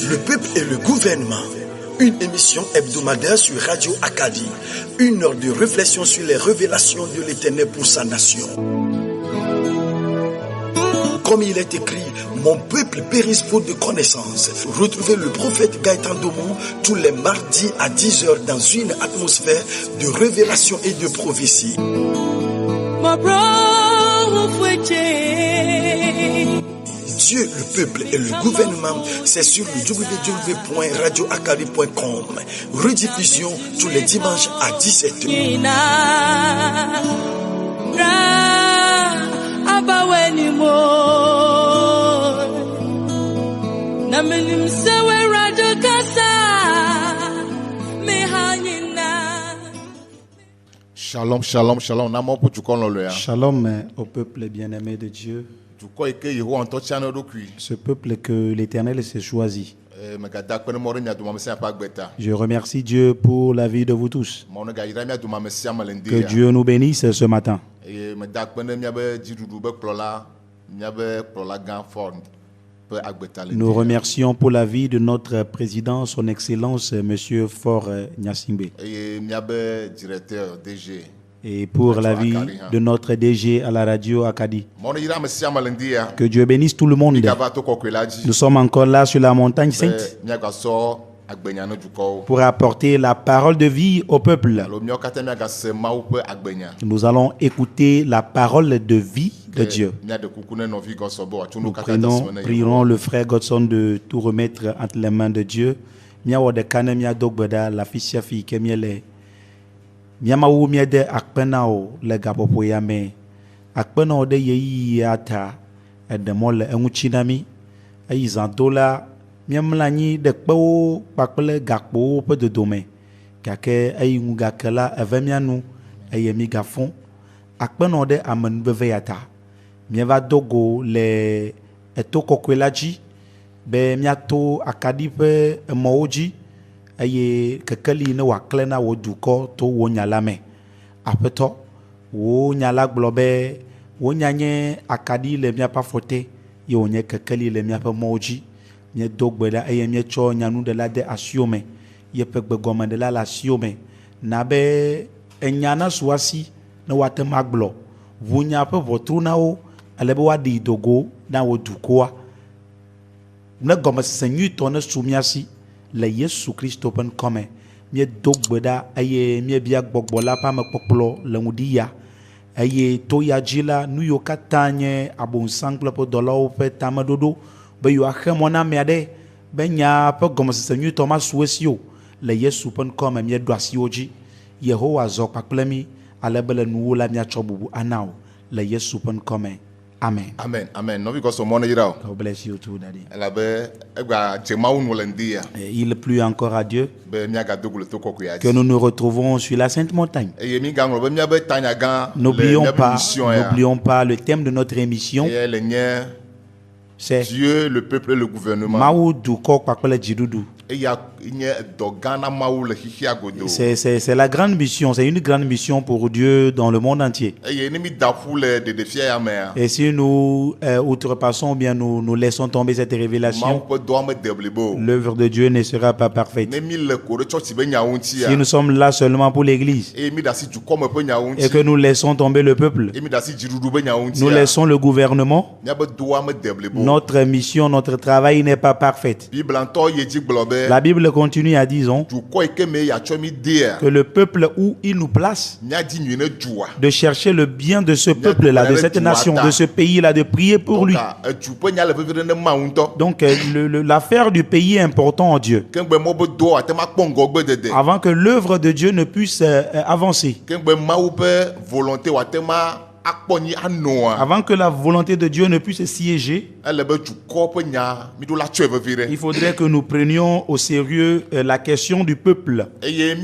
Le peuple et le gouvernement. Une émission hebdomadaire sur Radio Acadie. 1 heure de réflexion sur les révélations de l'Éternel pour sa nation. Comme il est écrit, mon peuple périsse faute de connaissances. Retrouvez le prophète Gaëtan Domon tous les mardis à 10h dans une atmosphère de révélation et de prophétie. Dieu, le peuple et le gouvernement, c'est sur le www.radioacadie.com. Rediffusion tous les dimanches à 17h. Shalom, shalom, shalom. Shalom au peuple bien-aimé de Dieu. Ce peuple que l'Éternel s'est choisi. Je remercie Dieu pour la vie de vous tous. Que Dieu nous bénisse ce matin. Nous remercions pour la vie de notre président, son Excellence, Monsieur Faure Gnassingbé. Et pour la vie de notre DG à la radio Acadie. Que Dieu bénisse tout le monde. Nous sommes encore là sur la montagne sainte pour apporter la parole de vie au peuple. Nous allons écouter la parole de vie de Dieu. Nous prierons le frère Godson de tout remettre entre les mains de Dieu. Miamawu miede akpenao le gapopo yame akpenao de yeyi ata edemo le eŋutsinami eyi zandola miamlanyi de kpewo kpakple gakpowo ƒe dodome gake eyi ŋu gake la eve mianu eye mi gafɔ akpenao de amenuveve yata mieva dogo le eto kɔkɔe la dzi be miato akaɖi ƒe emɔwo dzi. Eye kekeli ne wakle na wo dukɔ to wo nya la me. Aƒetɔ, wo nya la gblɔ be wo nya nye akaɖi le miaƒe afɔte ye wonye kekeli le miaƒe mɔwo dzi. Miedo gbe ɖa eye mietsɔ nyanuɖela de asiwo me. Yeƒe gbegɔmeɖela le asiwo me. Na be enya na su asi ne woate ma gblɔ. Ʋunya ƒe ʋɔtru na wo ale be woaɖi dogo na wo dukɔa. Ne gɔmesese nyuitɔ ne su mia si. Le Yesu Kristo ƒe ŋkɔme miedo gbe ɖa eye miebia gbɔgbɔ la ƒe amekpɔkplɔ le ŋdi ya eye to ya dzi la nu yiwo katã nye abonsam kple ƒe dɔlawo ƒe tameɖoɖo be yewoaxe mɔ na amea ɖe be nya ƒe gɔmesese nyuitɔ ma su esi o le Yesu ƒe ŋkɔme mieɖo asiwo dzi. Yehowa zɔ kpakple mi ale be le nuwo la miatsɔ bubu ana o le Yesu ƒe ŋkɔme. Amen. Amen. Amen. God bless you too, Daddy. Il plut encore à Dieu que nous nous retrouvons sur la Sainte Montagne. N'oublions pas le thème de notre émission. C'est Dieu, le peuple et le gouvernement. C'est la grande mission, c'est une grande mission pour Dieu dans le monde entier. Et si nous outrepassons, bien nous laissons tomber cette révélation, l'œuvre de Dieu ne sera pas parfaite. Si nous sommes là seulement pour l'Église et que nous laissons tomber le peuple, nous laissons le gouvernement, notre mission, notre travail n'est pas parfait. La Bible continue à dire que le peuple où il nous place, de chercher le bien de ce peuple-là, de cette nation, de ce pays-là, de prier pour lui. Donc l'affaire du pays est importante en Dieu. Avant que l'œuvre de Dieu ne puisse avancer. Avant que la volonté de Dieu ne puisse siéger, il faudrait que nous prenions au sérieux la question du peuple. Et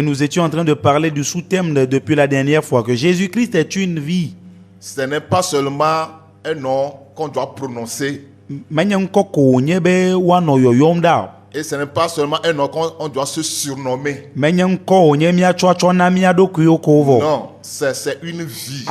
nous étions en train de parler du sous-thème depuis la dernière fois, que Jésus-Christ est une vie. Ce n'est pas seulement un nom qu'on doit prononcer. Et ce n'est pas seulement un nom qu'on doit se surnommer. Non, c'est une vie.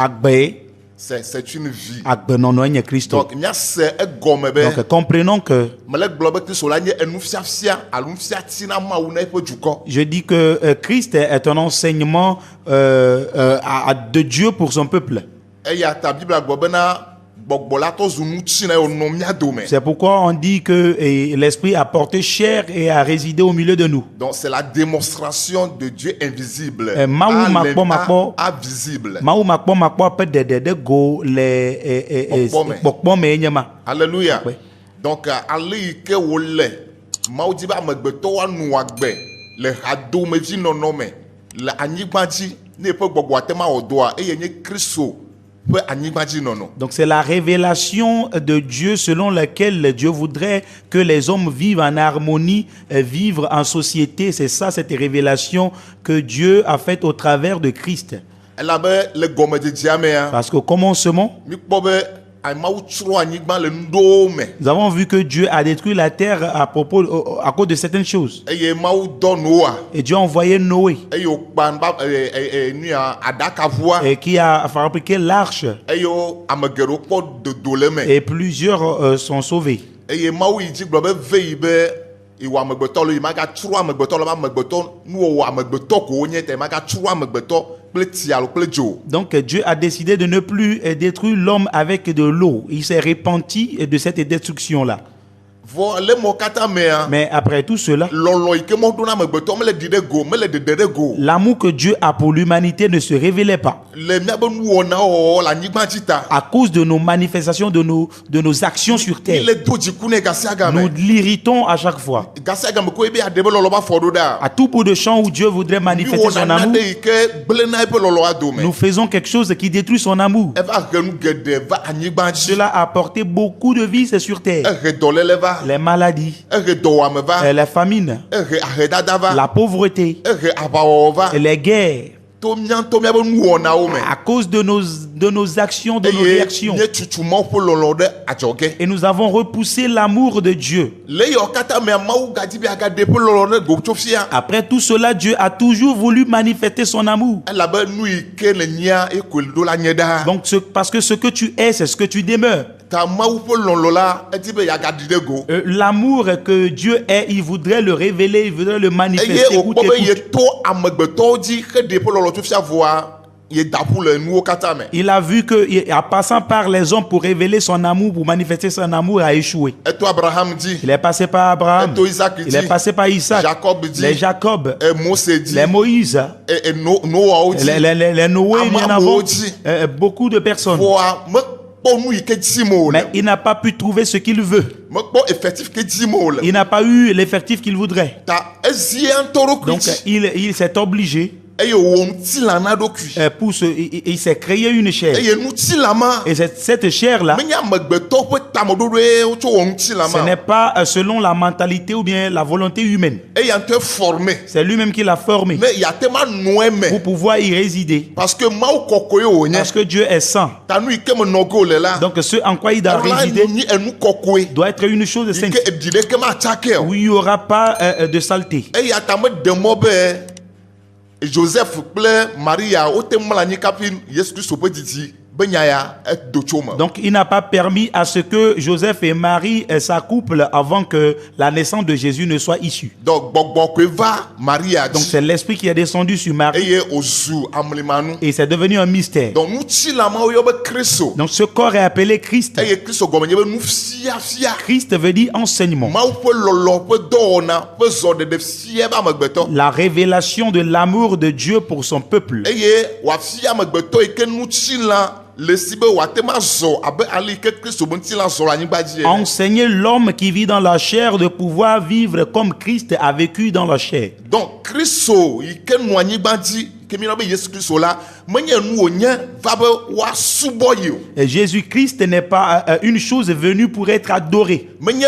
c'est une vie. Agbenɔnɔ nye Kristo. Donc, mia se egome be Donc comprenons que mele gblɔ be Kristo la nye enufiafia alo nufiati na Mawu na eƒe dukɔ. je dis que Christ est un enseignement de Dieu pour son peuple. Eya ta Bible gblɔ bena gbɔgbɔ la tɔ zu nutsi na wònɔ mia dome. C'est pourquoi on dit que l'Esprit a porté chair et a résidé au milieu de nous. Donc c'est la démonstration de Dieu invisible Mawu makpɔ à visible. Mawu makpɔ ƒe ɖeɖe go le kpɔkpɔme nye ma. Alléluia. Ouais. Donc ale yi ke wòle Mawu di be amegbetɔ woanu agbe le hadomevi nɔnɔ me le anyigba dzi ne eƒe gbɔgbɔ ate ma wɔ dɔa eye nye Kristo ƒe anyigba dzi nɔnɔ. Donc c'est la révélation de Dieu selon laquelle Dieu voudrait que les hommes vivent en harmonie, vivre en société. C'est ça, cette révélation que Dieu a faite au travers de Christ. Elabe le gɔmedzedzia mea Parce qu'au commencement, mikpɔ be Mawu tsrɔ̃ anyigba le nuɖowo me nous avons vu que Dieu a détruit la terre à cause de certaines choses. eye Mawu dɔ Noa Et Dieu a envoyé Noé, eye wòkpa aɖakavua et qui a fabriqué l'arche, eye ame geɖewo kpɔ dodo le me et plusieurs sont sauvés. eye Mawu yi dzi gblɔ be ve yi be ìwà amegbetɔ le yi magatsrɔ̃ amegbetɔ le be amegbetɔ nuwɔwɔ amegbetɔ ko wonye ta yi magatsrɔ̃ amegbetɔ kple tsi alo kple dzo. Donc Dieu a décidé de ne plus détruire l'homme avec de l'eau. Il s'est repenti de cette destruction-là. Vɔ le mɔ katã mea Mais après tout cela, lɔlɔ yi ke Mawu ɖo na amegbetɔ mele ɖi ɖe go mele ɖeɖe ɖe go l'amour que Dieu a pour l'humanité ne se révélait pas. le míabe nuwɔnawo wɔwɔ le anyigba dzi ta À cause de nos manifestations, de nos actions sur terre. ile do dziku ne gasia Nous game l'irritons à chaque fois. gasia game ko ebe aɖe be lɔlɔ ba fɔ ɖo ɖa À tout bout de champ où Dieu voudrait manifester son miwɔna amour, naɖe yi ke gblẽ na eƒe lɔlɔa dome nous faisons quelque chose qui détruit son amour. eva he nu geɖe va anyigba dzi Cela a apporté beaucoup de vices sur terre. ehe dɔléle va Les maladies, ehe dɔwɔame va la famine, ehe ahedada va la pauvreté, ehe aʋawɔwɔ va les guerres. to míabe nuwɔnawo me À cause de nos actions, de nos eye réactions. nye tutumawo ƒe lɔlɔ ɖe adzɔge Et nous avons repoussé l'amour de Dieu. le yawo katã mea Mawu gadi be agaɖe ƒe lɔlɔ ɖe go tso fia Après tout cela, Dieu a toujours voulu manifester son amour. elabe nu yi ke le nyia ekoe ɖo la nye ɖaa Donc, parce que ce que tu es, c'est ce que tu demeures. ta Mawu ƒe lɔlɔ la edi be yeagaɖi ɖe go L'amour que Dieu est, il voudrait le révéler, il voudrait le eye manifester. wòkpɔ be yeto amegbetɔwo dzi heɖe ƒe lɔlɔ tso fia voa yedaƒu le nuwo katã me Il a vu que, en passant par les hommes pour révéler son amour, pour manifester son amour, a échoué. eto Abraham dzi Il est passé par Abraham, eto Isaac il est dzi passé par Isaac, Jacob les dzi Jacob, Mose dzi les Moïse, Noawo dzi les Noé, il y en a Amewo dzi beaucoup de personnes. voa mekpɔ nu yi ke dim o Mais le il n'a pas pu trouver ce qu'il veut. mekpɔ effectif ke dim o le Il n'a pas eu l'effectif qu'il voudrait. ta ezie ŋutɔ ɖokui Donc dzi il s'est obligé, eye wò ŋutilã na ɖokui il s'est créé une chair. eye ŋutilã ma Et cette chair-là, menye amegbetɔ ƒe tameɖoɖoe wotsɔ wɔ ŋutilã ce n'est ma pas selon la mentalité ou bien la volonté humaine. eya ŋutɔ formé C'est lui-même qui l'a formé ne yate ma nɔ eme pour pouvoir y résider. parce que Mawu kɔkɔe wònye Parce que Dieu est saint. ta nu yi ke me nɔ ge le la Donc ce en quoi il doit la résider nyi enu kɔkɔe doit être une chose yi sainte. ke eɖi ɖeke matsake o Où il n'y aura pas de saleté. eya ta meɖe mɔ be Joseph kple Maria wote mlɔ anyi kafi Yesu Kristo ƒe didi be nya ya edo tso me. Donc il n'a pas permis à ce que Joseph et Marie s'accouplent avant que la naissance de Jésus ne soit issue. Donc gbɔgbɔ koe va Maria Donc dzi c'est l'esprit qui est descendu sur Marie eye wòzu amlimanu. et c'est devenu un mystère. Donc ŋutilã ma woyɔ be Kristo Donc ce corps est appelé Christ. eye Kristo gɔme nye be nufiafia. Christ veut dire enseignement. Mawu ƒe lɔlɔ ƒe dɔwɔna ƒe zɔɖeɖe fia be amegbetɔ La révélation de l'amour de Dieu pour son peuple. eye wòafia amegbetɔ yi ke ŋutilã le si be wòate ma zɔ abe ale yi ke Kristo be ŋutilã zɔ le anyigba dzi ene. Enseigner l'homme qui vit dans la chair de pouvoir vivre comme Christ a vécu dans la chair. Donc Kristo yi ke nɔ anyigba dzi ke mi yɔna be Yesu Kristo la menye nu wònye va be woasubɔ yi o Et Jésus-Christ n'est pas une chose venue pour être adorée. menye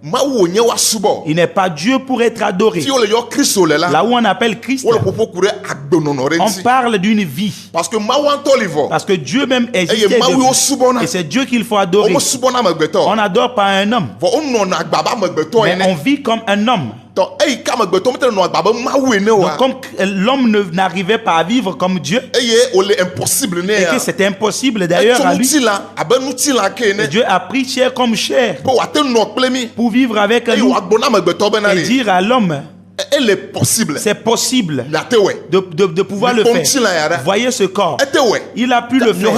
Mawu wònye woasubɔ Il n'est pas Dieu pour être adoré. fi wole yɔ Kristo le la Là où on appelle Christ, wole ƒoƒo ku ɖe agbenɔnɔ ɖe on ŋuti parle d'une vie. parce que Mawu ŋutɔ li vɔ Parce que Dieu même eye existait. Mawu de wo vie. subɔna Et c'est Dieu qu'il faut adorer. womesubɔna On amegbetɔ n'adore pas un homme, vɔ wonɔna agba be amegbetɔ mais ene on vit comme un homme. donc eyi kama gbeto mete no agba be mawu ene Donc, wa comme l'homme n'arrivait pas à vivre comme Dieu, eye ole impossible ne et ya que c'était impossible d'ailleurs à lui, la abe nutila ke ne Dieu a pris chair comme chair po wa te no kple mi pour vivre avec eyi nous wa gbona me gbeto be na et re dire à l'homme, elle est possible c'est possible la te we de pouvoir le faire. Voyez ce corps. ete we Il a pu le faire.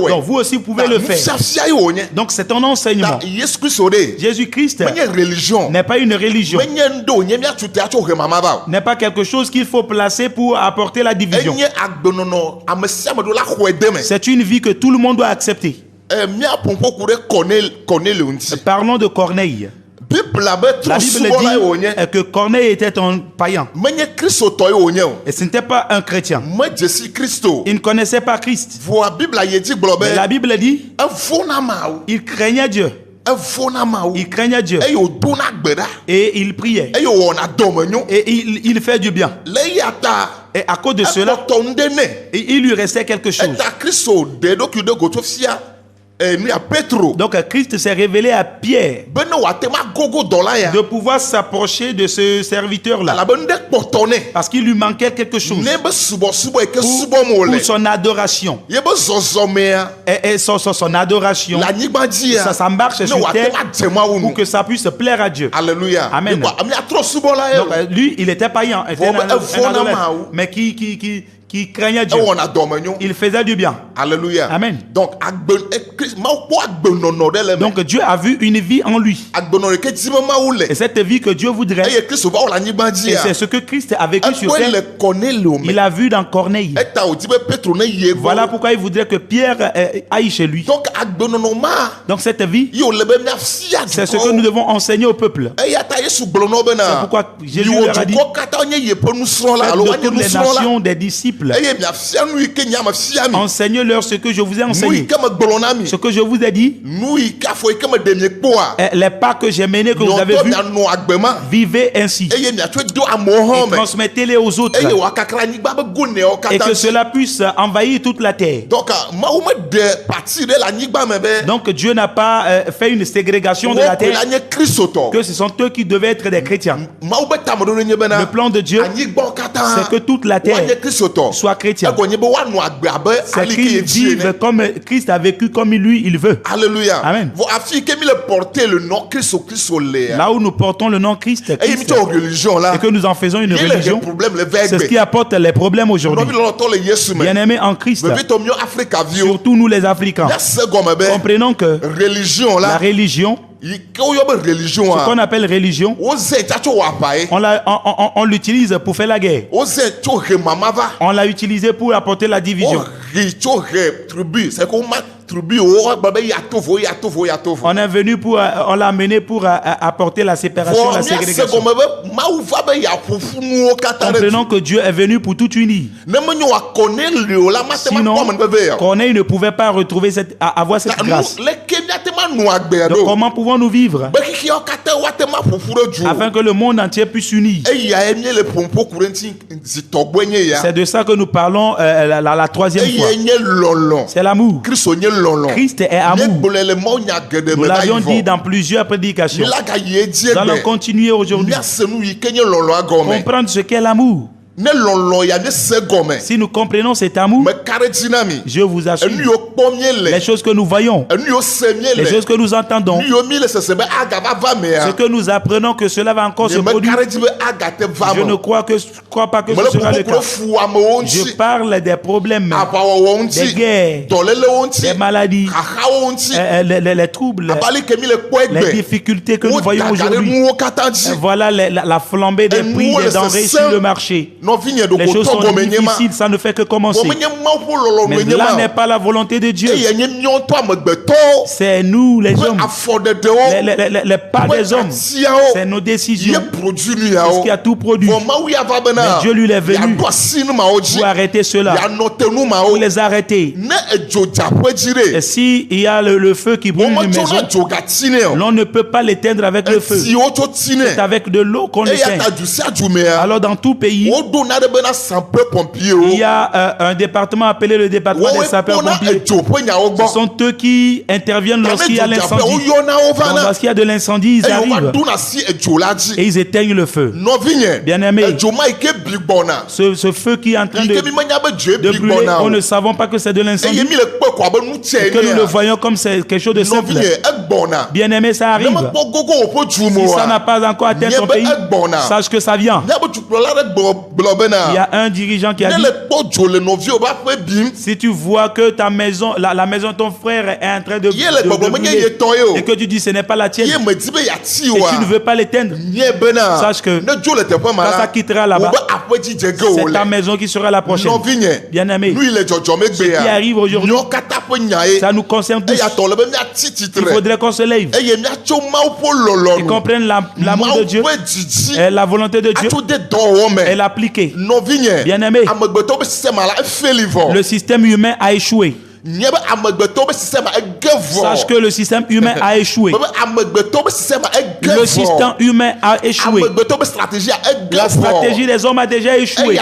Donc vous aussi pouvez le faire. fiafia yo nye Donc c'est un enseignement. Yesu Christ de Jésus-Christ menye religion n'est pas une religion, menye ndo nye mia tute acho he mama ba n'est pas quelque chose qu'il faut placer pour apporter la division. enye agbonono amesia me do la ho edeme C'est une vie que tout le monde doit accepter. mia pompo kure Corneille unti Parlons de Corneille. Bible la be La tro Bible subo la yo nye dit que Corneille était un païen menye Christo to yo nye o et ce n'était pas un chrétien. me Jésus Christo Il ne connaissait pas Christ. voa Bible ye di glo be Mais la Bible dit evona ma o il craignait Dieu. evona ma o Il craignait Dieu e yo do na gbeda et il priait e yo wona domenyo et il fait du bien. le yata Et à cause de cela, to ndene il lui restait quelque chose. eta Christo de do ki de go to fia ni a Petro Donc Christ s'est révélé à Pierre beno wa te ma gogo dola ya de pouvoir s'approcher de ce serviteur-là la bende potone parce qu'il lui manquait quelque chose ne be subo e ke subo mo pour le son adoration. ye be zozomea Et son adoration, la nyigba di ya ça marche ne sur wa te terre ma dema pour unu que ça puisse plaire à Dieu. alléluia Amen. ami atro subo la ya Donc lui, il était païen, était Bon, un fona adolescent, maou. mais qui craignait Dieu. e wona domenyo Il faisait du bien. alléluia Amen. donc agben ma po agbenono de le Donc Dieu a vu une vie en lui. agbenono ke dimo ma ule Et cette vie que Dieu voudrait, e Christ va la nyigba di et ya c'est ce que Christ a vécu sur e terre, le connaît le il a vu dans Corneille. eta o di be Petro ne ye Voilà pourquoi il voudrait que Pierre aille chez lui. donc agbenono ma Donc cette vie, yo le be mia fia c'est ce que nous devons enseigner au peuple. e ya ta Yesu gblono be na C'est pourquoi Jésus leur a dit, ko kata onye ye pe nusro la alo de wanye toutes les nusro la nations des disciples, e ye mia fia nu ike nya ma fia mi enseignez-leur ce que je vous ai nu enseigné. ike me gbelona mi Ce que je vous ai dit, nu ike afo ike me demie kpoa les pas que j'ai menés, que vous avez nyɔtɔ vus, mia no agbema vivez ainsi. eye mia tso do amewo hã Et me transmettez-les aux autres. eye wakakra anyigba be gonewo Et katã que dzi cela puisse envahir toute la terre. donc mawu me de parti ɖe le anyigba me be Donc Dieu n'a pas fait une ségrégation de la wokoe la terre, nye kristotɔ que ce sont eux qui devaient être des chrétiens. mawu be tameɖoɖo nye bena Le plan de Dieu, anyigbawo katã c'est que toute la terre woanye kristotɔ soit chrétienne. egɔ nye be woanɔ agbe abe C'est ali ke qu'ils ye dzi vivent ene comme Christ a vécu, comme lui il veut. alléluia Amen. vo afi ke mi le porter le nom Kristo lea Là où nous portons le nom Christ, eye mi Christ, tso religion la et que nous en faisons une ye le religion, problème le ve c'est ce qui egbe apporte les problèmes nɔvi aujourd'hui. lɔlɔtɔ le Yesu me Bien-aimés en Christ, vevi tɔ miɔ Afrika viwo surtout nous les Africains, miase gɔme be comprenons que religion la la religion, yi ke woyɔ be religion ce qu'on a appelle religion, woze tsa tso wɔ apa ye on l'utilise pour faire la guerre. woze tso he mama va On l'a utilisé pour apporter la division. wohi tso he tribu c'est que woma tribu wo gba be yatovo On est venu pour, on l'a amené pour apporter la séparation, la miase ségrégation. gɔme be mawu va be yaƒoƒu nuwo katã ɖe Comprenons que Dieu est venu pour tout unir. ne menyo wa Corneille o la mate ma Sinon, kpɔ ame be ya Corneille ne pouvait pas retrouver avoir cette grâce. leke miate ma nu agbea Donc ɖo comment pouvons-nous vivre be xixiawo katã woate ma ƒoƒu ɖe dzu afin que le monde entier puisse s'unir? eya ye mie le ƒomƒo ku ɖe ŋuti zitɔgbe nye ya C'est de ça que nous parlons la troisième fois. eye nye lɔlɔ C'est l'amour. Kristo nye lɔlɔ Christ est amour. míegblɔe le mawu nya geɖe Nous me va yi l'avions dit vɔ dans plusieurs prédications. mi la gayi edzi Nous allons egbe continuer aujourd'hui. míase nu yi ke nye lɔlɔa gɔme Comprendre ce qu'est l'amour. ne lɔlɔ ya ne se gɔme Si nous comprenons cet amour, me ka ɖe dzi na mi je vous assure, enu yiwo kpɔ mie le les choses que nous voyons, enu yiwo se mie les le choses que nous entendons, nu yiwo mi le sese be agava va ce mea que nous apprenons que cela va encore se nye me produire. ka ɖe dzi be agate va Je ne me crois pas que me ce le sera le ƒoƒo kple cas. fu amewo Je ŋuti parle des problèmes, aʋawɔwɔ des ŋuti guerres, dɔlélewo ŋuti des maladies, xaxawo ŋuti les troubles, abali ke mi le kpɔ les egbe difficultés que nous wo voyons daga ɖe aujourd'hui. nuwo katã dzi Voilà la flambée des prix nuwo des le denrées sesẽ sur le marché. nɔvinye Les ɖoko choses sont tɔgɔme nye ma difficiles, ça ne fait que bɔn commencer. menye mawu ƒe lɔlɔme Mais nye là ma n'est pas la volonté de Dieu. eye nye míawo ŋutɔ amegbetɔwo C'est nous les ƒe hommes, afɔɖeɖewo les pas ƒe des hommes. asiawo C'est nos ye décisions. produit nu C'est ce yawo qui a tout produit. bɔn mawu ya va bena Mais Dieu lui est venu yaɖo asi nu mawo dzi pour arrêter cela, yanɔ te nu pour mawo les arrêter. ne edzo dze aƒe dzi Et ɖe si il y a le feu qui brûle une wometsona maison, dzo gatine o l'on ne peut pas l'éteindre avec le feu. etiwo tso tine C'est avec de l'eau qu'on eya l'éteint. ta du sia du mea Alors dans tout pays, woɖo wodo na de bena sapeur pompier o. Il y a un département appelé le département des sapeurs-pompiers. Ce sont eux qui interviennent lorsqu'il y a l'incendie. Donc, lorsqu'il y a de l'incendie, ils arrivent et ils éteignent le feu. Bien-aimés, ce feu qui est en train de brûler, nous ne savons pas que c'est de l'incendie. Et que nous le voyons comme c'est quelque chose de simple. Bien-aimé, ça arrive. Si ça n'a pas encore atteint ton pays, sache que ça vient. Il y a un dirigeant qui a dit, si tu vois que ta maison, la maison de ton frère est en train de brûler et que tu dis ce n'est pas la tienne et tu ne veux pas l'éteindre, sache que quand ça quittera là-bas, c'est ta maison qui sera la prochaine. Bien-aimé, ce qui arrive aujourd'hui, ça nous concerne tous. Il faudrait qu'on se lève et qu'on prenne l'amour de Dieu et la volonté de Dieu et l'appliquer. Bien-aimé, le système humain a échoué. Sache que le système humain a échoué. Le système humain a échoué. La stratégie des hommes a déjà échoué.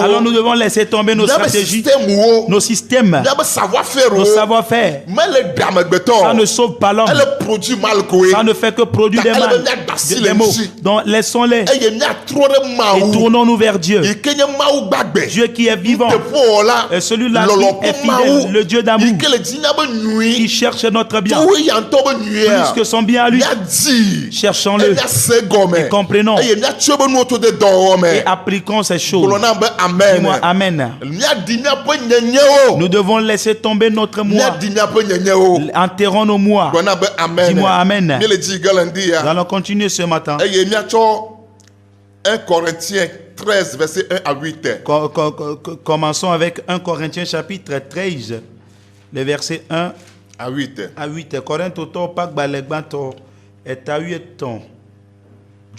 Alors nous devons laisser tomber nos stratégies, nos systèmes, nos savoir-faire. Ça ne sauve pas l'homme. Ça ne fait que produire des mal, des maux. Donc laissons-les et tournons-nous vers Dieu. Dieu qui est vivant. Et celui-là est fidèle, le Dieu d'amour, qui cherche notre bien plus que son bien à lui. Cherchons-le et comprenons et appliquons ces choses. Dis-moi Amen. Nous devons laisser tomber notre moi. Enterrons nos mois. Dis-moi Amen. Nous allons continuer ce matin. 1 Corinthiens 13, verset 1 à 8. Commençons avec 1 Corinthiens chapitre 13, le verset 1 à 8. À 8. Corinthe to pak balegbanto eta 8 ton.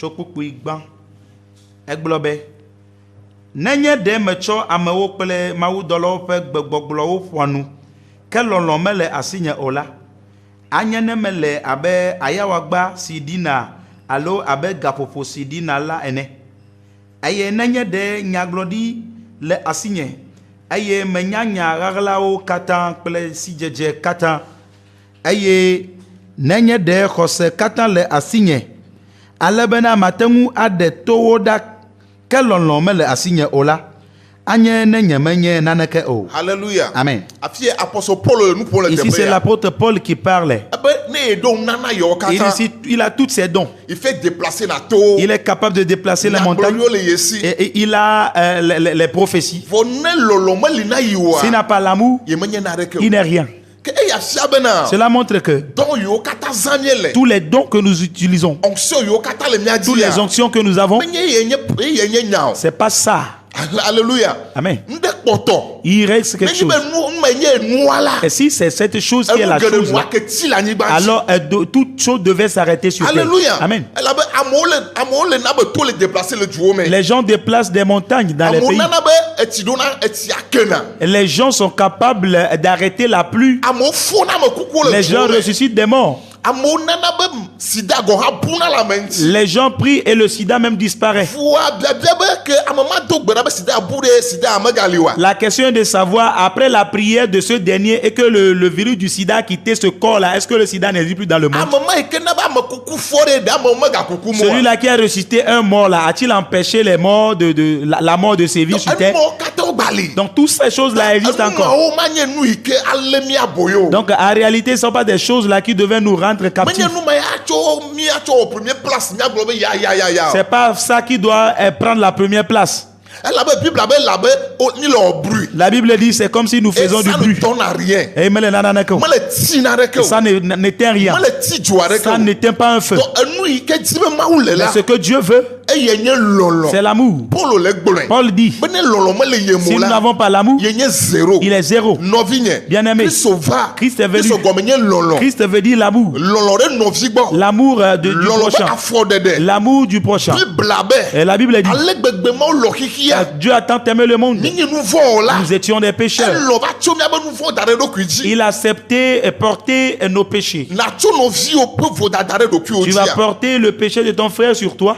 Chokuku igban. Eglobe. Nenye de mecho amewo kple mawu dolo pe gbegboglowo ƒanu. Ke lolo mele asinye ola. Anyene mele abe ayawagba sidina alo abe gapopo sidina la ene. Aye nenye de nyaglodi le asinye. Aye menyanya raglawo katan kple sijeje katan. Aye nenye de xɔse katan le asinye. Alebena matengu ade towo da ke lɔlɔ mele asinye ola. Anye nenye menye naneke o. Alléluia. Amen. Ici c'est l'apôtre Paul qui parle. Il a tous ses dons. Il fait déplacer la tour. Il est capable de déplacer les montagnes. Et il a les prophéties. S'il n'a pas l'amour, il n'est rien. Cela montre que tous les dons que nous utilisons, toutes les onctions que nous avons, c'est pas ça. Alléluia. Amen. Il reste quelque chose. Et si c'est cette chose qui est la chose, alors toute chose devait s'arrêter sur terre. Amen. Les gens déplacent des montagnes dans les pays. Les gens sont capables d'arrêter la pluie. Les gens ressuscitent des morts. Les gens prient et le sida même disparaît. La question est de savoir, après la prière de ce dernier et que le virus du sida a quitté ce corps-là, est-ce que le sida n'existe plus dans le monde? Celui-là qui a ressuscité un mort là, a-t-il empêché les morts la mort de ces vies sur terre? Donc toutes ces choses-là existent encore. Donc en réalité, ce ne sont pas des choses là qui devaient nous rendre captifs. C'est pas ça qui doit prendre la première place. La Bible dit c'est comme si nous faisons du bruit. Et ça n'éteint rien. Ça n'éteint pas un feu. Mais ce que Dieu veut, c'est l'amour. Paul dit, si nous n'avons pas l'amour, il est zéro. Bien-aimé, Christ est venu. Christ veut dire l'amour. L'amour du prochain. L'amour du prochain. Et la Bible dit, Dieu a tant aimé le monde. Nous étions des pécheurs. Il a accepté et porté nos péchés. Tu vas porter le péché de ton frère sur toi.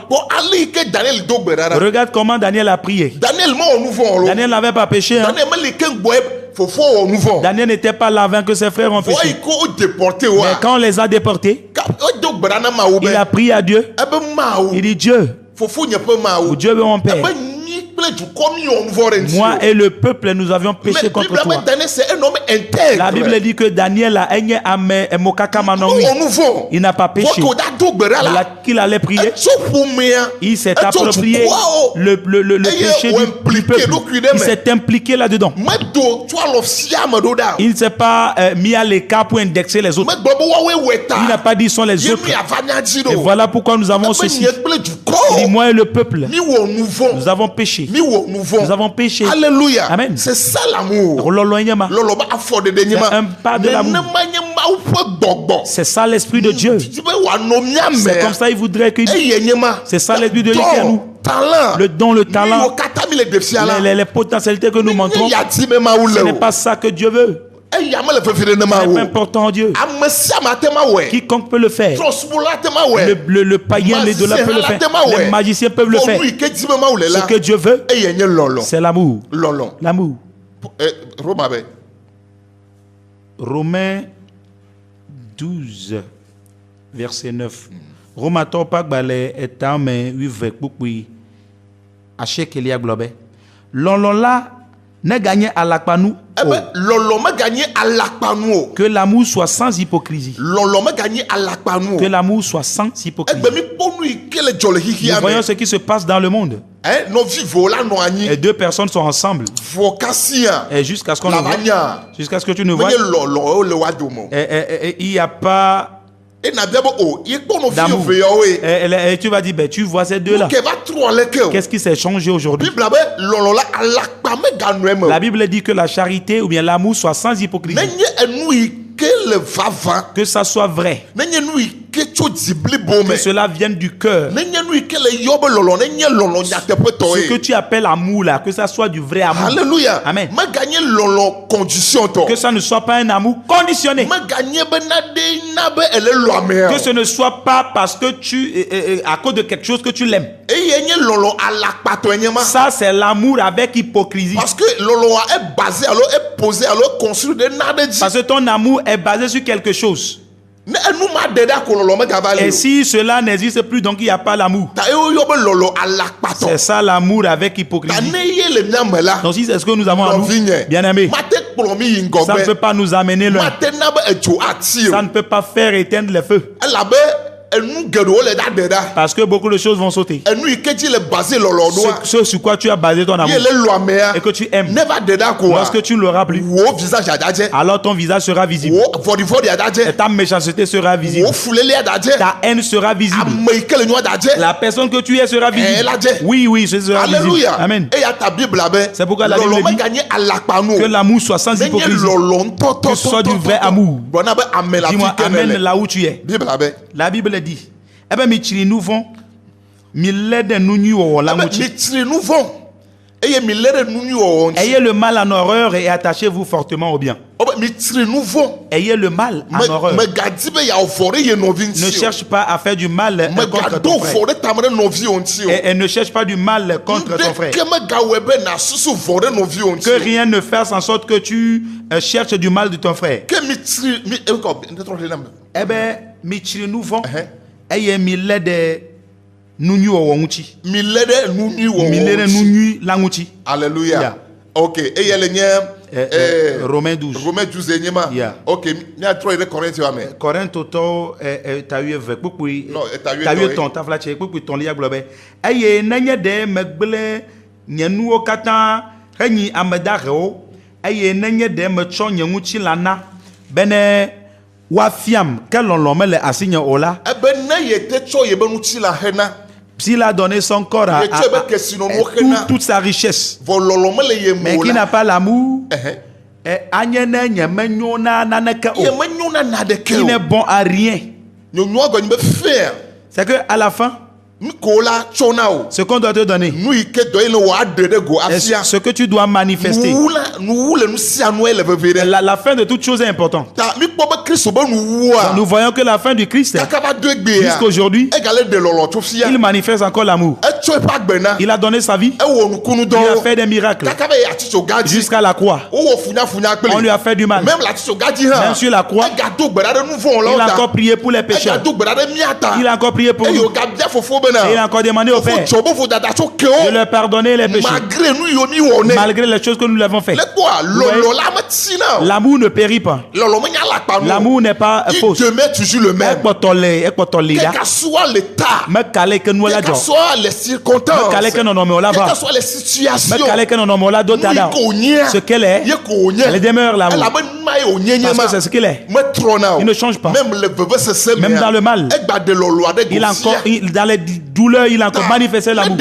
yi ke Daniel do gbe rara. Regarde comment Daniel a prié. Daniel ma onu vɔn lo. Daniel n'avait pas péché. Hein? Daniel me le ke gbɔ fofo onu vɔn. Daniel n'était pas là avant que ses frères ont Fɔ yi péché. ko o déporté Mais wa. quand on les a déportés, O do gbe rana ma wo il a bɛ. prié à Dieu. Ebe ma wo. Il dit Dieu, Fofo nye pe ma wo. Dieu mon Père, Ebe nyi kple dukɔ mi onu vɔn re nti. moi et le peuple, nous avions péché Mais contre Bible toi. me Daniel c'est un homme intègre. La Bible dit que Daniel a aigné à Mokaka Manoui. onu vɔn. Il n'a pas péché. Ko da do gbe Il rara. a- Qu'il allait prier. Etso ƒomea. Il s'est Etso approprié dukɔa o. le Eye péché o du impliqué peuple. ɖokui ɖe Il me. s'est impliqué là-dedans. Medo tso alɔ sia ame ɖo ɖa. Il ne s'est pas mis à l'écart pour indexer les autres. Megblɔ be woawoe wɔe ta. Il n'a pas dit sont les Ye autres. mi ava nya dzi Et ɖo. voilà pourquoi nous avons Ebe ceci. nye kple dukɔ Il dit, o. moi et le peuple, Mi wɔ nu vɔn. nous avons péché. Mi wɔ nu vɔn. Nous avons péché. Alléluia. Amen. C'est ça l'amour. Lolo enyema. Lɔlɔ be afɔ ɖeɖe nye ma. C'est un pas de l'amour. Nenema nye Mawu ƒe gbɔgbɔ. C'est ça l'esprit de Dieu. Di be wòanɔ mía C'est comme me. ça il voudrait que Eye nye ma. C'est ça l'esprit de Dieu qui est à nous. Talent. le don, le talent, Mi wo katã mi le ɖevia la. les potentialités que nous montrons, Nye ya di me Mawu ce le n'est o. pas ça que Dieu veut. Eya me le fefe ɖe ne ma C'est o. pas important en Dieu. Ame sia ame ate ma wɔe. Quiconque peut le faire. Trɔsubɔla ate ma wɔe. Le païen, l'idolâtre peut le faire. Les magiciens peuvent le faire. Fɔ nu yi ke di me Mawu le Ce la. que Dieu veut, Eye nye lɔlɔ. c'est l'amour. Lɔlɔ. L'amour. Roma bɛ. Romains 12, verset 9. Romato pas balé étant mais oui ve kpukui. Achek elia globe. Lolon là ne gagné à l'akpanou Ebe lɔlɔ me gagné alakpanu o. que l'amour soit sans hypocrisie. Lɔlɔ me gagné alakpanu Que o. l'amour soit sans hypocrisie. Egbe mi kpɔ nu yi ke le dzɔ le xixia Nous voyons me. ce qui se passe dans le monde. Nɔvi vo la nɔ Et anyi. deux personnes sont ensemble. Vɔ kasia. Et jusqu'à ce qu'on le La voit. banya. Jusqu'à ce que tu ne vois. Menye lɔlɔ o le wa dome. Il n'y a pas. Ena bia be o ye kpɔ nɔvi D'amour. eve yawo ye. Et tu vas dire, ben, tu vois ces deux-là. Ke va trɔ ale ke o. Qu'est-ce qui s'est changé aujourd'hui? Bibla be lɔlɔ la alakpa me ganɔe me o. La Bible dit que la charité ou bien l'amour soit sans hypocrisie. Nenye enu yi ke le vava. Que ça soit vrai. Nenye nu yi ke tso dzi blibo me. Que cela vienne du cœur. Nenye nu yi ke le yɔ be lɔlɔ nenye lɔlɔ nyateƒetɔ Ce que ye. tu appelles amour là, que ça soit du vrai amour. Alléluia. Amen. Me gagné lɔlɔ condition tɔ. Que ça ne soit pas un amour conditionné. Me gagné be na de na be ele lɔ amea. Que ce ne soit pas parce que à cause de quelque chose que tu l'aimes. Eye nye lɔlɔ alakpatɔ nye ma. Ça, c'est l'amour avec hypocrisie. Parce que lɔlɔa est basé alors est posé alors construit de na de dzi. Parce que ton amour est basé sur quelque chose. Ne enu ma de da ko lɔlɔ me gava le Et o. si cela n'existe plus, donc il n'y a pas l'amour. Ta ye yɔ be lɔlɔ C'est alakpatɔ. ça l'amour avec Ta hypocrisie. ne ye le mia me la. Donc si c'est ce que nous avons en nous, Nɔvinye. bien aimé, Ma te kplɔ mi yi ça ne peut ŋgɔgbe. pas nous amener Ma loin. te na be edzo ati Ça o. ne peut pas faire éteindre les feux. Elabe enu geɖewo le da de da. Parce que beaucoup de choses vont sauter. Enu yi ke dzi le basé lɔlɔ doa. Ce sur quoi tu as basé ton Ye amour le lɔ amea. et que tu aimes, Ne va de da ko wa. lorsque tu ne l'auras plus, Wo visage adadze. alors ton visage sera visible. Wo vɔɖivɔɖi Et adadze. ta méchanceté sera visible. Wo fuleli adadze. Ta haine sera visible. Ame yi ke le nu adadze. La personne que tu es sera visible. la dje. Oui, oui, ce sera visible. Alléluia. Amen. Eya ta Bible be. C'est pourquoi la Bible lɔlɔ me dit gagné alakpanu. que l'amour soit sans Nenye hypocrisie. lɔlɔ ntɔtɔ. Que ce soit du vrai amour. Bɔna be ame la fi Dis-moi, kene amène le. là où tu es. Bible be. La Bible dit, eh bien, mi tchiri nous vont, mi l'aide nous nuit au la Mi moitié. tiri nu vɔn. Eye mi lé ɖe nu nyuiwɔwɔ ŋuti. Ayez le mal en horreur et attachez-vous fortement au bien. Ɔbe mi tiri nu vɔn. Ayez le mal en horreur. Megadi be yeawɔ vɔ ɖe ye nɔvi Ne ŋuti o. cherche pas à faire du mal contre Megado ton frère. vɔ ɖe tame ɖe nɔviwo ŋuti o. Et ne cherche pas du mal contre ton frère. Ke megawɔe be nasusu vɔ ɖe nɔviwo ŋuti Que o. rien ne fasse en sorte que tu cherches du mal de ton frère. Ke mi tiri mi ekɔ ne trɔ ɖe na me. Eh bien, mi tchiri nous vont, Ɛhɛn. ayez mi l'aide nous nuit au wonguti. Mi lé ɖe nu nyuiwɔwɔ Mi l'aide nous ŋuti. nuit la nguti. Alléluia. Yeah. Ok. Eye le nye. Romains 12. Romains 12 nye ma. Yeah. Ok. Miatrɔ yi ɖe Corinthians me. Corinthe to ta eu ve kpukpui Non, ta eu ta eu tɔ, ton ta flatche kpukpui ton lia gblɔbe eye nenye ɖe megble nye nuwo katã henyi ame dahewo eye nenye ɖe metsɔ nye ŋutilã na bene woafiam ke lɔlɔ̃ mele asinye o la, Ebe ne ye te tsɔ ye be ŋutilã hena. s'il a donné son corps à, Ye tsɔe be kesinɔnuwo hena. toute sa richesse, Vɔ lɔlɔ mele ye mais mo qui la. n'a pas l'amour, Ɛhɛn. anye ne nye menyo na naneke Ye o, menyo na naɖeke qui n'est o. bon à rien. Nyɔnua gɔnyi be fɛn. C'est que à la fin, Nu ko la tsɔna o. ce qu'on doit te donner, Nu yi ke dɔ ye ne wɔ aɖe ɖe go est afia. ce que tu dois manifester. Nuwu le nu sia nu ye le veve ɖe. La fin de toute chose est importante. Ta mi kpɔ be Kristo be nuwua. Nous voyons que la fin du Christ, Kaka va do egbea. jusqu'aujourd'hui, Egale de lɔlɔ tso fia. il manifeste encore l'amour. Etsɔ eƒe agbena. Il a donné sa vie, Ewɔ nukunu il a dɔwo. fait des miracles Kaka be atitso gadzi. jusqu'à la croix. Wowɔ funyafunya On lui kple. a fait du mal. Même la atitso gadzi hã. Même sur la croix, Ega do gbeda ɖe nu vɔ̃ il la a ta. encore prié pour les Ega pécheurs. do gbeda ɖe mia ta. Il a encore prié pour Eye nous. wògabia fofo Et il a bena. encore demandé au Fofo Père tsɔ be vodada tso de kewo. leur pardonner les péchés, Malgré nu yiwo mi wɔ nɛ. malgré les choses que nous l'avons fait. Le kpɔa lɔlɔ la me tina o. L'amour ne périt pas. Lɔlɔ me nya lakpa nu. L'amour n'est pas Il faux. demeure toujours le même. Ekpɔtɔle Quel la. que soit l'état, Mekale ke nua la quelles que dzɔ. soient les circonstances, Mekale ke nɔnɔme o la quelles va. que soient les situations, Mekale ke nɔnɔme o la do ta da. Ce qu'elle est, elle demeure là-haut. Parce que c'est ce qu'il est. Il ne change pas. Même dans le mal, il a encore, dans les douleurs, il a encore manifesté l'amour.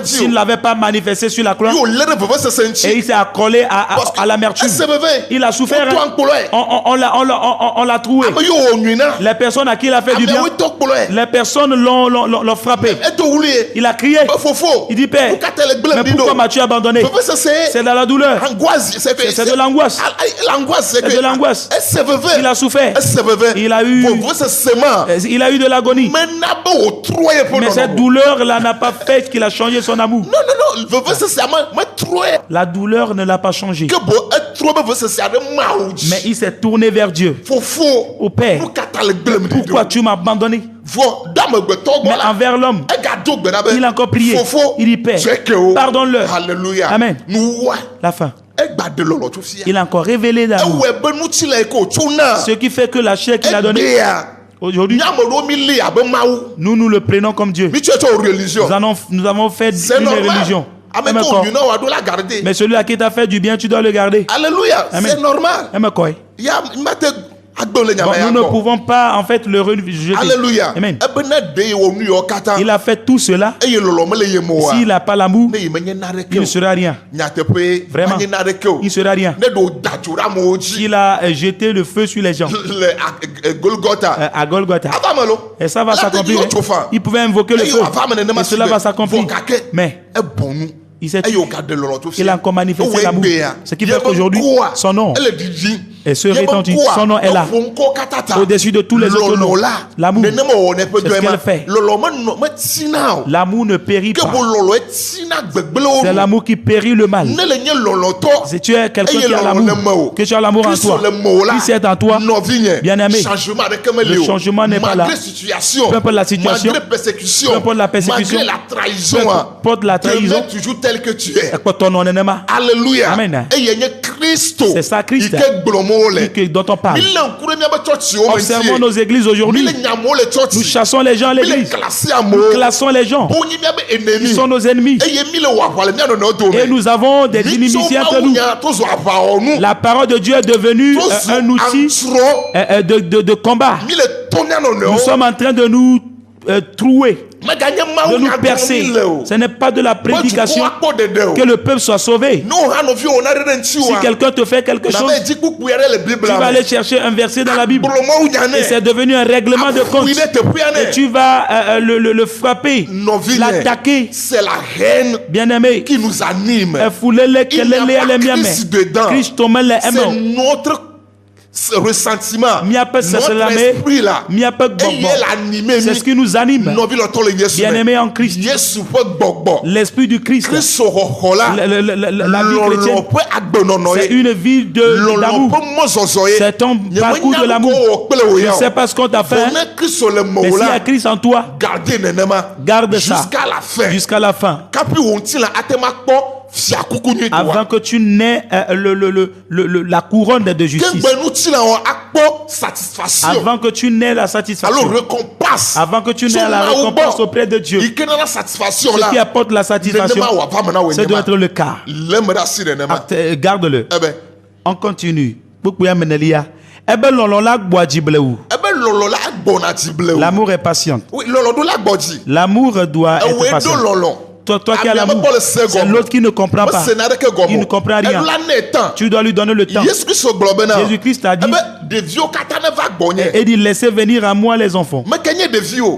S'il ne l'avait pas manifesté sur la croix, et il s'est accolé à l'amertume, il a souffert. On l'a troué. Les personnes à qui il a fait du bien, les personnes l'ont frappé. Il a crié. Il dit, Père, mais pourquoi m'as-tu abandonné? C'est dans la douleur. C'est de l'angoisse. C'est de l'angoisse. Il a souffert. Il a eu de l'agonie. Mais cette douleur-là n'a pas fait qu'il a changé son amour. Non. La douleur ne l'a pas changé. Mais il s'est tourné vers Dieu. Au Père, pourquoi tu m'as abandonné? Mais envers l'homme, il a encore prié. Il dit, Père, pardonne-leur. Alléluia. Amen. La fin. Il a encore révélé l'amour. Ce qui fait que la chair qu'il a donnée, aujourd'hui, nous le prenons comme Dieu. Nous avons fait une religion. Mais celui à qui t'a fait du bien, tu dois le garder. Alléluia. C'est normal. Bon, nous ne pouvons pas en fait le rejeter. Alléluia. Amen. Il a fait tout cela. S'il n'a pas l'amour, il ne sera rien. Vraiment, il ne sera rien. S'il a jeté le feu sur les gens à Golgotha, et ça va s'accomplir. Il pouvait invoquer le feu et cela va s'accomplir. Mais il a encore manifesté l'amour. Ce qui fait qu'aujourd'hui, son nom est ce rétendu. Son nom est là. Au-dessus de tous les autres noms. L'amour, c'est ce qu'elle fait. L'amour ne périt pas. C'est l'amour qui périt le mal. Si tu es quelqu'un qui a l'amour, que tu as l'amour en toi, si c'est en toi, bien aimé, le changement n'est pas là. Peu importe la situation, peu importe la persécution, peu importe la trahison, tel que tu es. Alléluia. Amen. C'est ça Christ dont on parle. Observons nos églises aujourd'hui. Nous chassons les gens à l'église. Nous classons les gens. Ils sont nos ennemis. Et nous avons des inimitiés entre nous. La parole de Dieu est devenue un outil de combat. Nous sommes en train de nous trouer, de nous percer. Ce n'est pas de la prédication que le peuple soit sauvé. Si quelqu'un te fait quelque chose, tu vas aller chercher un verset dans la Bible et c'est devenu un règlement de compte et tu vas le frapper, l'attaquer. C'est la haine qui nous anime. Il n'y a pas Christ dedans. C'est notre ressentiment, notre esprit là, c'est ce qui nous anime. Bien-aimé en Christ, l'esprit du Christ, la vie chrétienne, c'est une vie d'amour, c'est ton parcours de l'amour. Je ne sais pas ce qu'on t'a fait, mais s'il y a Christ en toi, garde ça jusqu'à la fin. Avant que tu n'aies la couronne de justice. Avant que tu n'aies la satisfaction. Avant que tu n'aies la récompense auprès de Dieu. Ce qui apporte la satisfaction, ça doit être le cas. Garde-le. On continue. L'amour est patient. L'amour doit être patient. Toi qui as l'amour, c'est l'autre qui ne comprend pas. Il ne comprend rien. Tu dois lui donner le temps. Jésus-Christ a dit, et dit, laissez venir à moi les enfants.